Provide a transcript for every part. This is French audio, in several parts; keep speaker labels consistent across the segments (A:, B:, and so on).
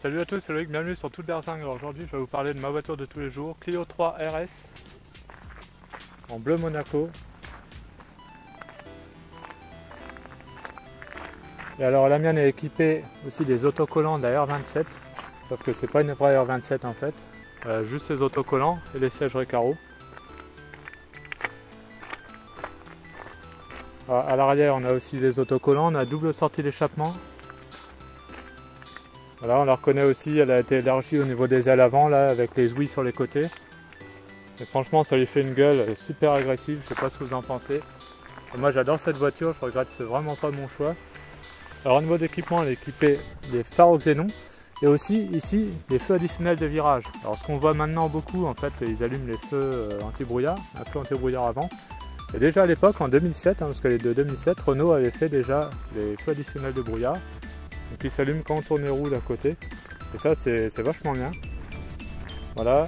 A: Salut à tous, c'est Loïc, bienvenue sur Tout Berzingue. Aujourd'hui je vais vous parler de ma voiture de tous les jours, Clio 3 RS en bleu Monaco. Et alors la mienne est équipée aussi des autocollants de la R27, sauf que c'est pas une vraie R27 en fait, juste les autocollants et les sièges Recaro. À l'arrière on a aussi les autocollants, on a double sortie d'échappement. Voilà, on la reconnaît aussi, elle a été élargie au niveau des ailes avant, là, avec les ouïes sur les côtés. Et franchement, ça lui fait une gueule super agressive, je sais pas ce que vous en pensez. Et moi, j'adore cette voiture, je regrette vraiment pas mon choix. Alors, au niveau d'équipement, elle est équipée des phares au xénon et aussi, ici, des feux additionnels de virage. Alors, ce qu'on voit maintenant beaucoup, en fait, ils allument les feux anti-brouillard, un feu anti-brouillard avant. Et déjà à l'époque, en 2007, parce qu'elle est de 2007, Renault avait fait déjà les feux additionnels de brouillard. Donc il s'allume quand on tourne les roues d'à côté. Et ça c'est vachement bien. Voilà.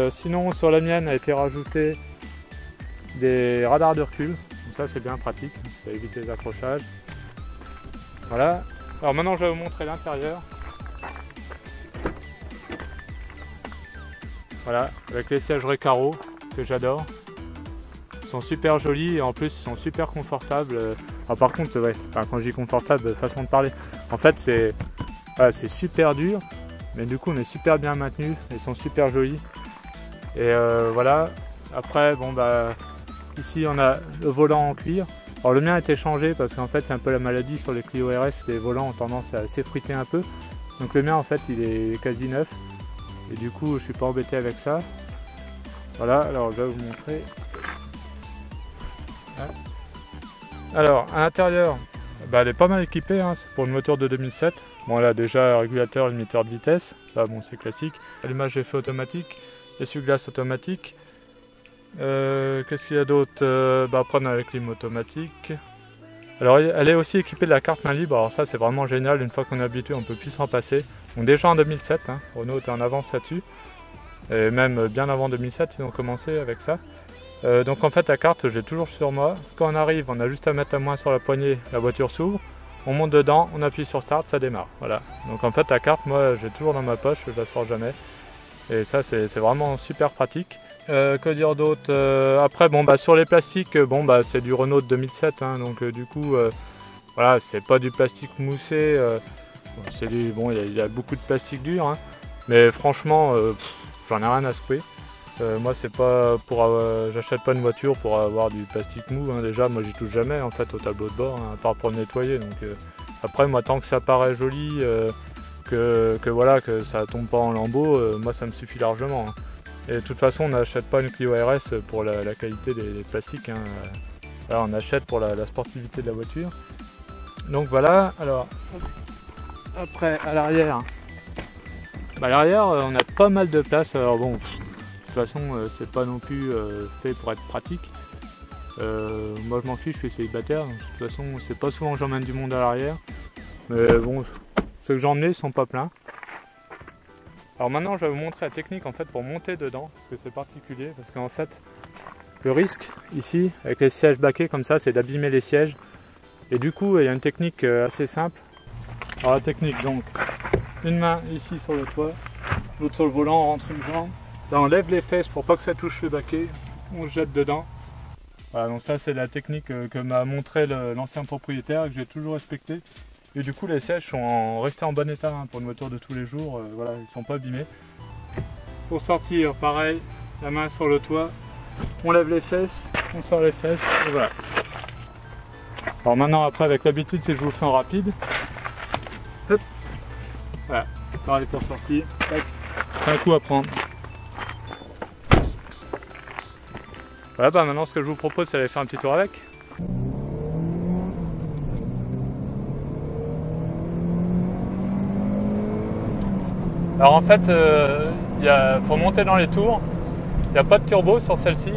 A: Sinon sur la mienne a été rajouté des radars de recul. Donc ça c'est bien pratique, ça évite les accrochages. Voilà. Alors maintenant je vais vous montrer l'intérieur. Voilà, avec les sièges Recaro que j'adore. Ils sont super jolis et en plus ils sont super confortables. Ah, par contre, ouais, quand je dis confortable, façon de parler, en fait c'est super dur, mais du coup on est super bien maintenu, ils sont super jolis. Et voilà, après bon bah ici on a le volant en cuir. Alors le mien a été changé parce qu'en fait c'est un peu la maladie sur les Clio RS, les volants ont tendance à s'effriter un peu. Donc le mien en fait il est quasi neuf et du coup je suis pas embêté avec ça. Voilà, alors je vais vous montrer. Alors à l'intérieur, bah, elle est pas mal équipée, hein, c'est pour une moteur de 2007. Bon, elle a déjà un régulateur et limiteur de vitesse, ça bon c'est classique. Allumage des feux automatique, essuie-glace automatique. Qu'est-ce qu'il y a d'autre? Bah, après on a la clim automatique. Alors elle est aussi équipée de la carte main libre, alors ça c'est vraiment génial, une fois qu'on est habitué on peut plus s'en passer. Donc déjà en 2007, hein, Renault était en avance là-dessus, et même bien avant 2007 ils ont commencé avec ça. Donc en fait la carte j'ai toujours sur moi, quand on arrive on a juste à mettre la main sur la poignée, la voiture s'ouvre, on monte dedans, on appuie sur start, ça démarre, voilà. Donc en fait la carte moi j'ai toujours dans ma poche, je la sors jamais, et ça c'est vraiment super pratique. Que dire d'autre? Après bon bah sur les plastiques, bon bah c'est du Renault de 2007, hein, donc du coup voilà, c'est pas du plastique moussé, bon il y a beaucoup de plastique dur, hein, mais franchement j'en ai rien à secouer. Moi c'est pas pour j'achète pas une voiture pour avoir du plastique mou, hein. Déjà moi j'y touche jamais en fait au tableau de bord, hein, à part pour le nettoyer. Donc après moi tant que ça paraît joli, que voilà, que ça tombe pas en lambeaux, moi ça me suffit largement, hein. Et de toute façon on n'achète pas une Clio RS pour la qualité des plastiques, hein. Voilà, on achète pour la sportivité de la voiture. Donc voilà, alors après à l'arrière, bah, à l'arrière on a pas mal de place. Alors bon, de toute façon c'est pas non plus fait pour être pratique. Moi je m'en fiche, je suis célibataire, de toute façon c'est pas souvent que j'emmène du monde à l'arrière, mais bon, ceux que j'en ai sont pas pleins. Alors maintenant je vais vous montrer la technique en fait pour monter dedans, parce que c'est particulier, parce qu'en fait le risque ici avec les sièges baquets comme ça c'est d'abîmer les sièges, et du coup il y a une technique assez simple. Alors la technique, donc une main ici sur le toit, l'autre sur le volant, on rentre une jambe. Là on lève les fesses pour pas que ça touche le baquet, on se jette dedans. Voilà, donc ça c'est la technique que m'a montré l'ancien propriétaire et que j'ai toujours respecté. Et du coup les sièges sont restés en bon état, hein, pour une voiture de tous les jours, voilà, ils sont pas abîmés. Pour sortir, pareil, la main sur le toit, on lève les fesses, on sort les fesses, et voilà. Alors maintenant après avec l'habitude, si je vous fais en rapide, hop, voilà, pareil pour sortir, c'est un coup à prendre. Voilà, bah maintenant ce que je vous propose c'est d'aller faire un petit tour avec. Alors en fait, faut monter dans les tours, il n'y a pas de turbo sur celle-ci.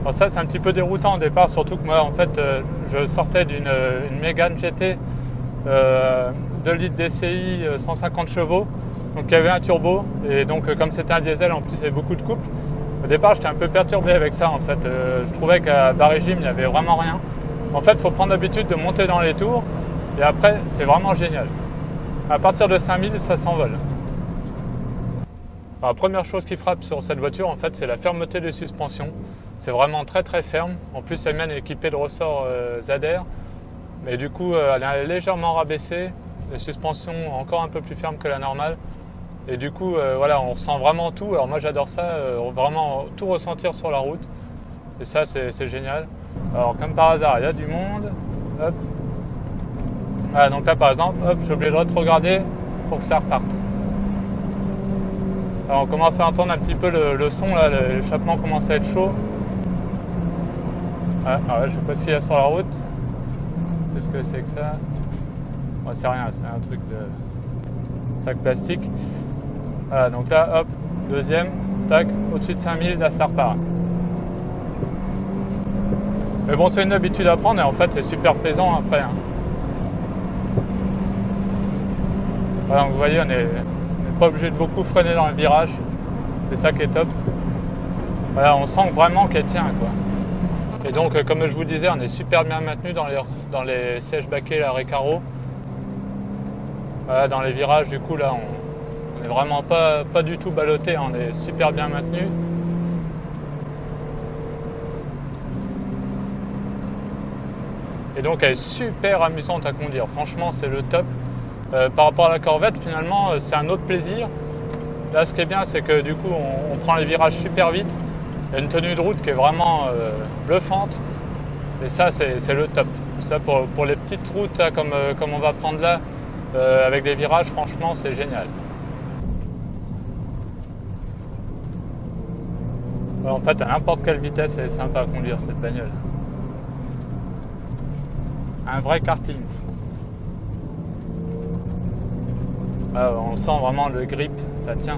A: Alors ça c'est un petit peu déroutant au départ, surtout que moi en fait je sortais d'une Mégane GT 2 litres DCI 150 chevaux, donc il y avait un turbo, et donc comme c'était un diesel en plus il y avait beaucoup de couple. Au départ j'étais un peu perturbé avec ça en fait, je trouvais qu'à bas régime il n'y avait vraiment rien. En fait il faut prendre l'habitude de monter dans les tours et après c'est vraiment génial. À partir de 5000, ça s'envole. La première chose qui frappe sur cette voiture, en fait, c'est la fermeté des suspensions. C'est vraiment très très ferme. En plus, la mienne est équipée de ressorts ZR. Mais du coup, elle est légèrement rabaissée. Les suspensions encore un peu plus fermes que la normale. Et du coup, voilà, on ressent vraiment tout. Alors moi, j'adore ça, vraiment tout ressentir sur la route. Et ça, c'est génial. Alors, comme par hasard, il y a du monde. Hop. Voilà, donc là, par exemple, hop, je suis obligé de regarder pour que ça reparte. Alors, on commence à entendre un petit peu le son, là, l'échappement commence à être chaud. Ah, alors là, je sais pas s'il y a sur la route. Qu'est-ce que c'est que ça? Bon, c'est rien, c'est un truc de sac plastique. Voilà, donc là, hop, deuxième, tac, au-dessus de 5000, là, ça repart. Mais bon, c'est une habitude à prendre et en fait, c'est super plaisant après. Hein. Voilà, donc vous voyez, on n'est pas obligé de beaucoup freiner dans le virage. C'est ça qui est top. Voilà, on sent vraiment qu'elle tient, quoi. Et donc, comme je vous disais, on est super bien maintenu dans les sièges baquets, la Recaro. Voilà, dans les virages, du coup, là, on n'est vraiment pas du tout ballotté, hein, on est super bien maintenu. Et donc, elle est super amusante à conduire. Franchement, c'est le top. Par rapport à la Corvette, finalement, c'est un autre plaisir. Là, ce qui est bien, c'est que du coup, on prend les virages super vite. Il y a une tenue de route qui est vraiment bluffante. Et ça, c'est le top. Ça, pour les petites routes là, comme on va prendre là, avec des virages, franchement, c'est génial. En fait, à n'importe quelle vitesse, elle est sympa à conduire, cette bagnole. Un vrai karting. On sent vraiment le grip, ça tient.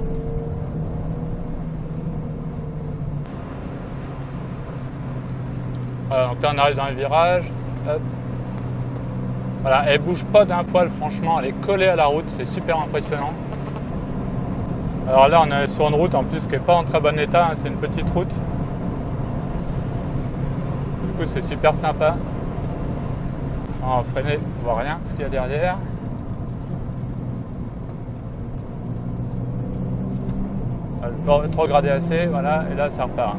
A: Donc là on arrive dans le virage. Hop. Voilà, elle bouge pas d'un poil, franchement, elle est collée à la route, c'est super impressionnant. Alors là on est sur une route en plus qui n'est pas en très bon état, hein, c'est une petite route. Du coup c'est super sympa. On va freiner, on voit rien ce qu'il y a derrière. Le rétrogradé assez, voilà, et là ça repart.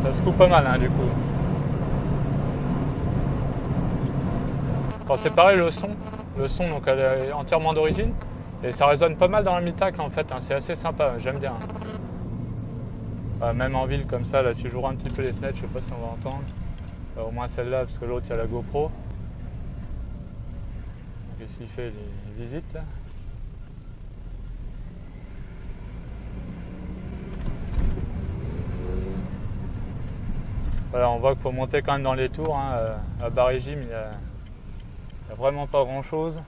A: Ça se coupe pas mal, hein, du coup. Bon, c'est pareil le son donc elle est entièrement d'origine et ça résonne pas mal dans l'habitacle en fait, hein, c'est assez sympa, j'aime bien. Même en ville comme ça, là si j'ouvre un petit peu les fenêtres, je sais pas si on va entendre. Au moins celle-là, parce que l'autre il y a la GoPro. Qu'est-ce qu'il fait, les visites là? Voilà, on voit qu'il faut monter quand même dans les tours, hein. À Bas-Régime, il n'y a vraiment pas grand chose.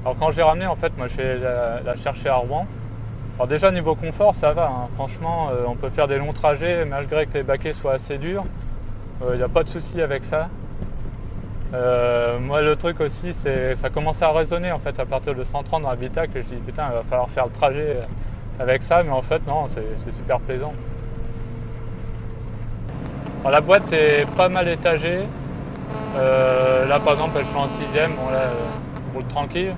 A: Alors quand j'ai ramené, en fait, moi je vais la chercher à Rouen. Alors déjà niveau confort ça va, hein. Franchement on peut faire des longs trajets malgré que les baquets soient assez durs. Il n'y a pas de souci avec ça. Moi le truc aussi c'est ça commençait à résonner en fait à partir de 130 dans l'habitacle et je dis putain il va falloir faire le trajet avec ça, mais en fait non, c'est super plaisant. Alors, la boîte est pas mal étagée. Là par exemple je suis en 6ème, bon là je roule tranquille.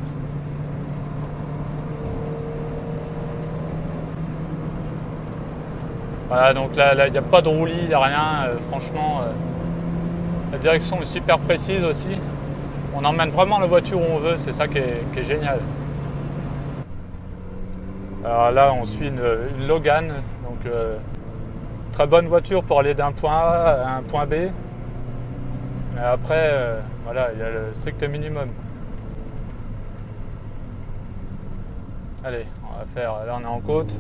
A: Voilà, donc là il n'y a pas de roulis, il n'y a rien, franchement la direction est super précise aussi. On emmène vraiment la voiture où on veut, c'est ça qui est génial. Alors là on suit une Logan, donc très bonne voiture pour aller d'un point A à un point B. Mais après voilà, il y a le strict minimum. Allez, on va faire, là on est en côte.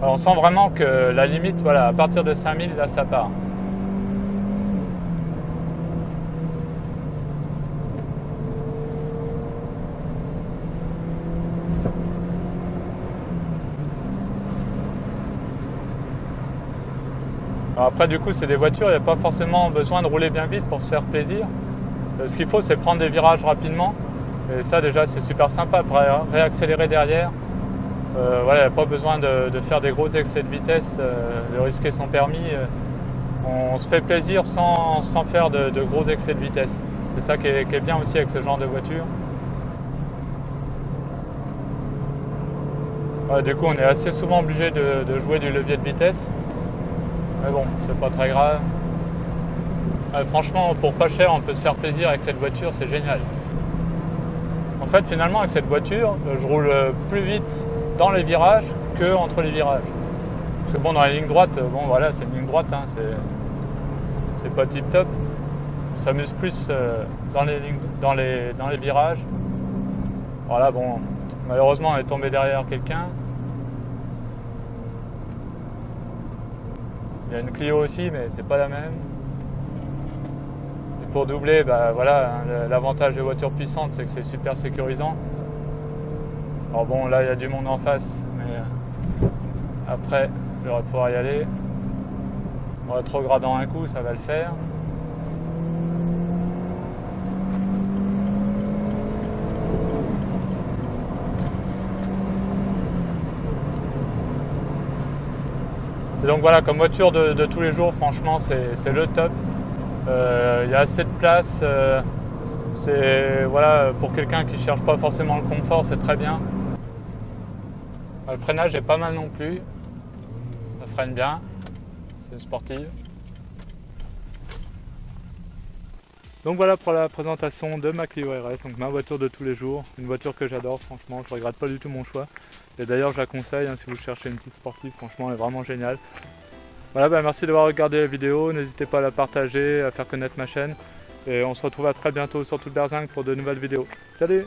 A: Alors on sent vraiment que la limite, voilà, à partir de 5000, là ça part. Alors après du coup c'est des voitures, il n'y a pas forcément besoin de rouler bien vite pour se faire plaisir. Ce qu'il faut c'est prendre des virages rapidement. Et ça déjà c'est super sympa pour réaccélérer derrière. Voilà, il n'y a pas besoin de faire des gros excès de vitesse, de risquer son permis. On se fait plaisir sans faire de gros excès de vitesse. C'est ça qui est bien aussi avec ce genre de voiture. Ouais, du coup on est assez souvent obligé de jouer du levier de vitesse. Mais bon, c'est pas très grave. Franchement, pour pas cher, on peut se faire plaisir avec cette voiture, c'est génial. En fait, finalement, avec cette voiture, je roule plus vite dans les virages que entre les virages. Parce que bon, dans les lignes droites, bon voilà, c'est une ligne droite, hein, c'est pas tip top. On s'amuse plus dans les virages. Voilà, bon, malheureusement, on est tombé derrière quelqu'un. Il y a une Clio aussi, mais c'est pas la même. Et pour doubler, bah voilà, l'avantage des voitures puissantes, c'est que c'est super sécurisant. Alors bon, là il y a du monde en face, mais après, je vais pouvoir y aller. On va rétrogradant un coup, ça va le faire. Et donc voilà, comme voiture de tous les jours, franchement, c'est le top. Il y a assez de place. Voilà, pour quelqu'un qui ne cherche pas forcément le confort, c'est très bien. Le freinage est pas mal non plus. Ça freine bien. C'est une sportive. Donc voilà pour la présentation de ma Clio RS, donc ma voiture de tous les jours, une voiture que j'adore franchement, je regrette pas du tout mon choix. Et d'ailleurs je la conseille hein, si vous cherchez une petite sportive, franchement elle est vraiment géniale. Voilà, bah, merci d'avoir regardé la vidéo, n'hésitez pas à la partager, à faire connaître ma chaîne. Et on se retrouve à très bientôt sur Toute Berzingue pour de nouvelles vidéos. Salut!